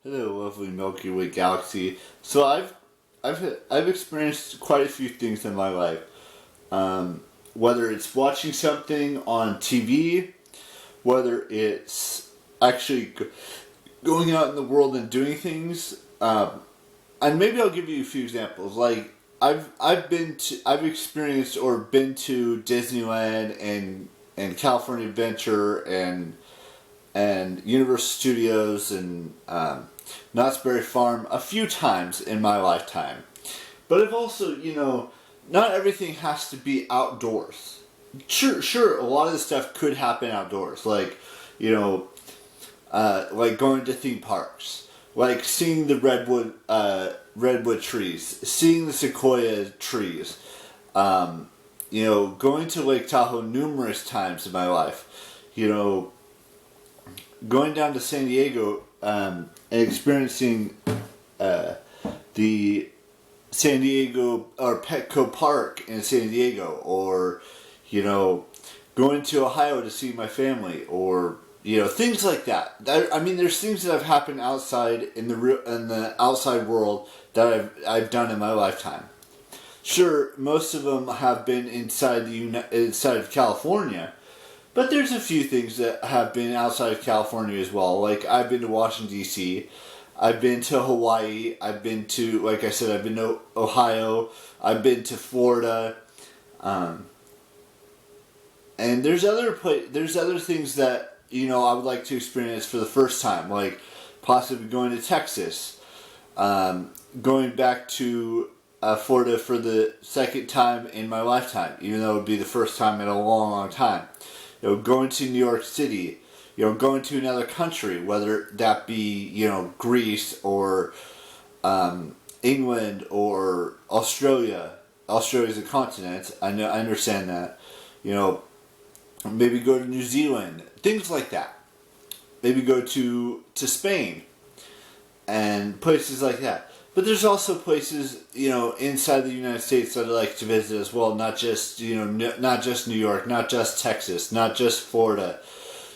Hello, lovely Milky Way galaxy. So I've experienced quite a few things in my life. Whether it's watching something on TV, whether it's actually going out in the world and doing things, and maybe I'll give you a few examples. Like I've experienced or been to Disneyland and California Adventure and Universal Studios and Knott's Berry Farm a few times in my lifetime. But I've also, not everything has to be outdoors. Sure, a lot of the stuff could happen outdoors, like, like going to theme parks, like seeing the redwood trees, seeing the sequoia trees, going to Lake Tahoe numerous times in my life, going down to San Diego and experiencing the San Diego or Petco Park in San Diego, or going to Ohio to see my family, or things like that. I mean, there's things that have happened outside in the outside world that I've done in my lifetime. Sure, most of them have been inside of California. But there's a few things that have been outside of California as well. Like, I've been to Washington, D.C., I've been to Hawaii, I've been to, like I said, I've been to Ohio, I've been to Florida, and there's other things that, I would like to experience for the first time, like possibly going to Texas, going back to Florida for the second time in my lifetime, even though it would be the first time in a long, long time. Going to New York City, going to another country, whether that be, Greece or England or Australia. Australia's a continent. I understand that. Maybe go to New Zealand, things like that. Maybe go to Spain and places like that. But there's also places, inside the United States that I'd like to visit as well. Not just, not just New York, not just Texas, not just Florida.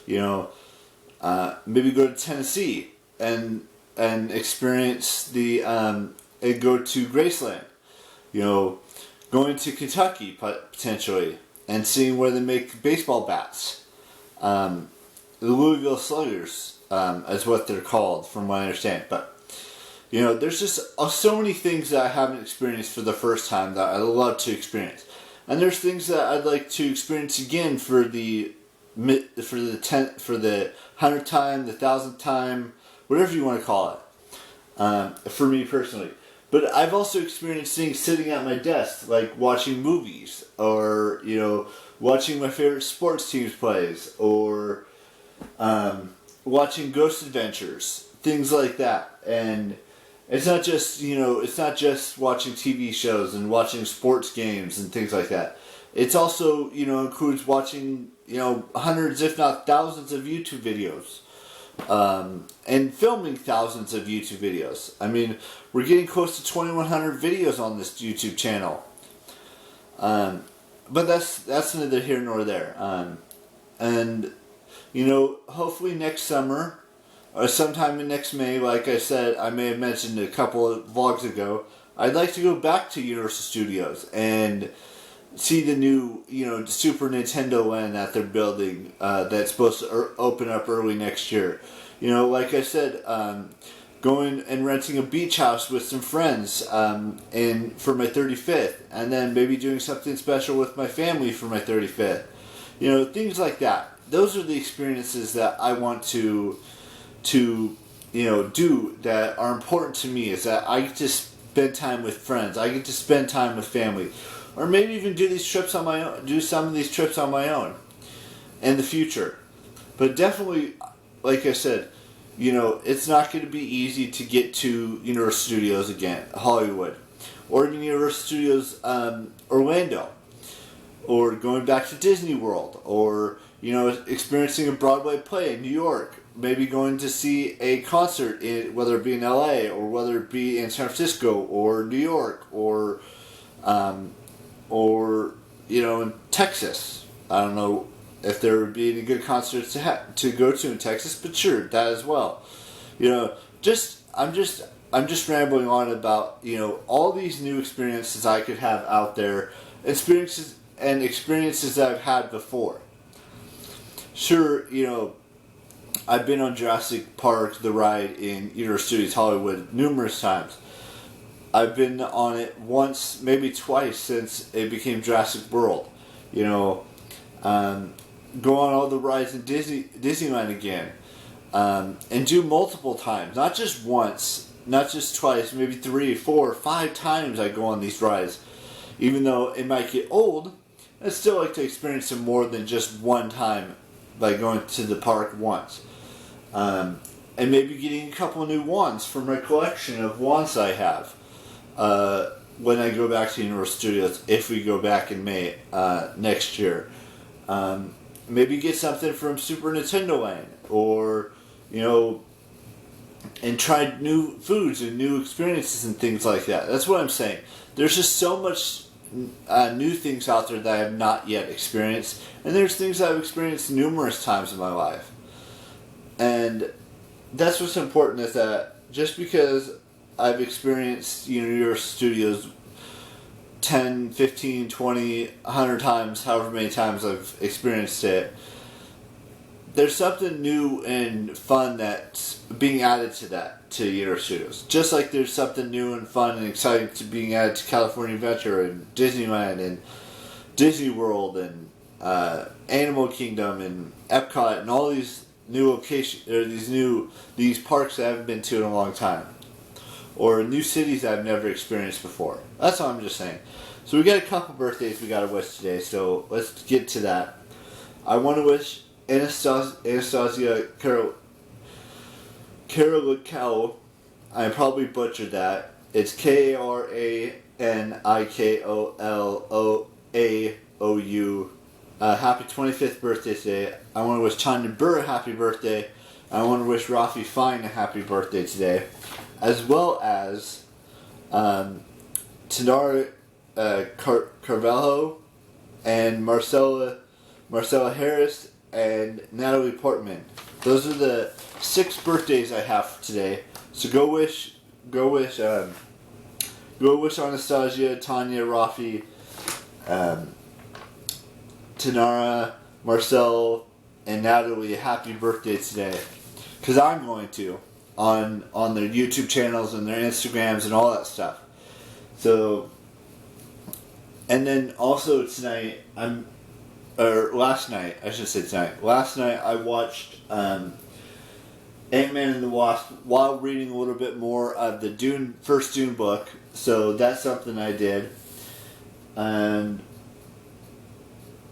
Maybe go to Tennessee and experience and go to Graceland. Going to Kentucky potentially and seeing where they make baseball bats. The Louisville Sluggers is what they're called, from what I understand, but. There's just so many things that I haven't experienced for the first time that I'd love to experience, and there's things that I'd like to experience again for the 100th time, the 1,000th time, whatever you want to call it. For me personally, but I've also experienced things sitting at my desk, like watching movies, or watching my favorite sports teams plays, or watching Ghost Adventures, things like that, and. It's not just, watching TV shows and watching sports games and things like that. It's also, includes watching, hundreds, if not thousands of YouTube videos. And filming thousands of YouTube videos. I mean, we're getting close to 2,100 videos on this YouTube channel. But that's neither here nor there. And, hopefully next summer, or sometime in next May, like I said, I may have mentioned a couple of vlogs ago, I'd like to go back to Universal Studios and see the new, Super Nintendo Land that they're building that's supposed to open up early next year. Like I said, going and renting a beach house with some friends and for my 35th, and then maybe doing something special with my family for my 35th. Things like that. Those are the experiences that I want to do that are important to me, is that I get to spend time with friends, I get to spend time with family, or maybe even do some of these trips on my own in the future. But definitely, like I said, it's not going to be easy to get to Universal Studios again, Hollywood, or even Universal Studios Orlando, or going back to Disney World, or experiencing a Broadway play in New York. Maybe going to see a concert, whether it be in LA or whether it be in San Francisco or New York or in Texas. I don't know if there would be any good concerts to go to in Texas, but sure, that as well. I'm just rambling on about, all these new experiences I could have out there, experiences that I've had before. Sure, I've been on Jurassic Park, the ride in Universal Studios Hollywood numerous times. I've been on it once, maybe twice since it became Jurassic World. Go on all the rides in Disneyland again. And do multiple times, not just once, not just twice, maybe 3, 4, 5 times I go on these rides. Even though it might get old, I still like to experience them more than just one time by going to the park once. And maybe getting a couple new wands from my collection of wands I have when I go back to Universal Studios, if we go back in May next year. Maybe get something from Super Nintendo Land, or, and try new foods and new experiences and things like that. That's what I'm saying. There's just so much new things out there that I have not yet experienced, and there's things I've experienced numerous times in my life. And that's what's important, is that just because I've experienced Universal Studios 10, 15, 20, 100 times, however many times I've experienced it, there's something new and fun that's being added to Universal Studios. Just like there's something new and fun and exciting to being added to California Adventure and Disneyland and Disney World and Animal Kingdom and Epcot and all these new locations, or these parks that I haven't been to in a long time, or new cities I've never experienced before. That's all I'm just saying. So we got a couple birthdays we got to wish today, so let's get to that. I want to wish Anastasia Karalikau. I probably butchered that. It's Karanikoolaou. Happy 25th birthday today. I want to wish Tanya Burr a happy birthday. I want to wish Rafi Fine a happy birthday today, as well as Tanara Carvalho and Marcella Harris and Natalie Portman. Those are the 6 birthdays I have today. So go wish Anastasia, Tanya, Rafi, Tanara, Marcel, and Natalie a happy birthday today. Because I'm going to on their YouTube channels and their Instagrams and all that stuff. So, and then also tonight, last night I watched Ant-Man and the Wasp while reading a little bit more of the first Dune book. So that's something I did. And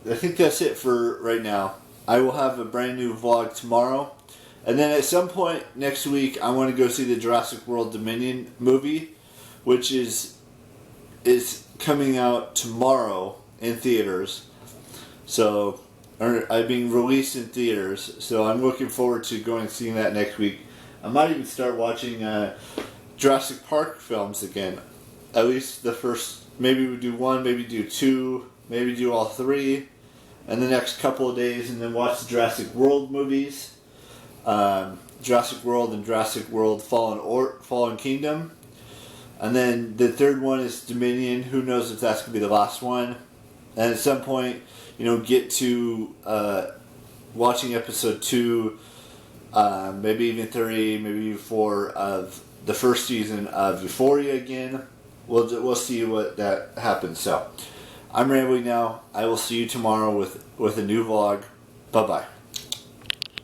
I think that's it for right now. I will have a brand new vlog tomorrow. And then at some point next week, I want to go see the Jurassic World Dominion movie, which is coming out tomorrow in theaters. So, being released in theaters. So I'm looking forward to going and seeing that next week. I might even start watching Jurassic Park films again. At least the first. Maybe we do 1, maybe do 2, maybe do all 3 in the next couple of days, and then watch the Jurassic World movies. Jurassic World and Jurassic World Fallen Kingdom. And then the third one is Dominion. Who knows if that's going to be the last one. And at some point, get to watching episode 2, maybe even 3, maybe even 4 of the first season of Euphoria again. We'll see what that happens. So, I'm rambling now. I will see you tomorrow with a new vlog. Bye-bye.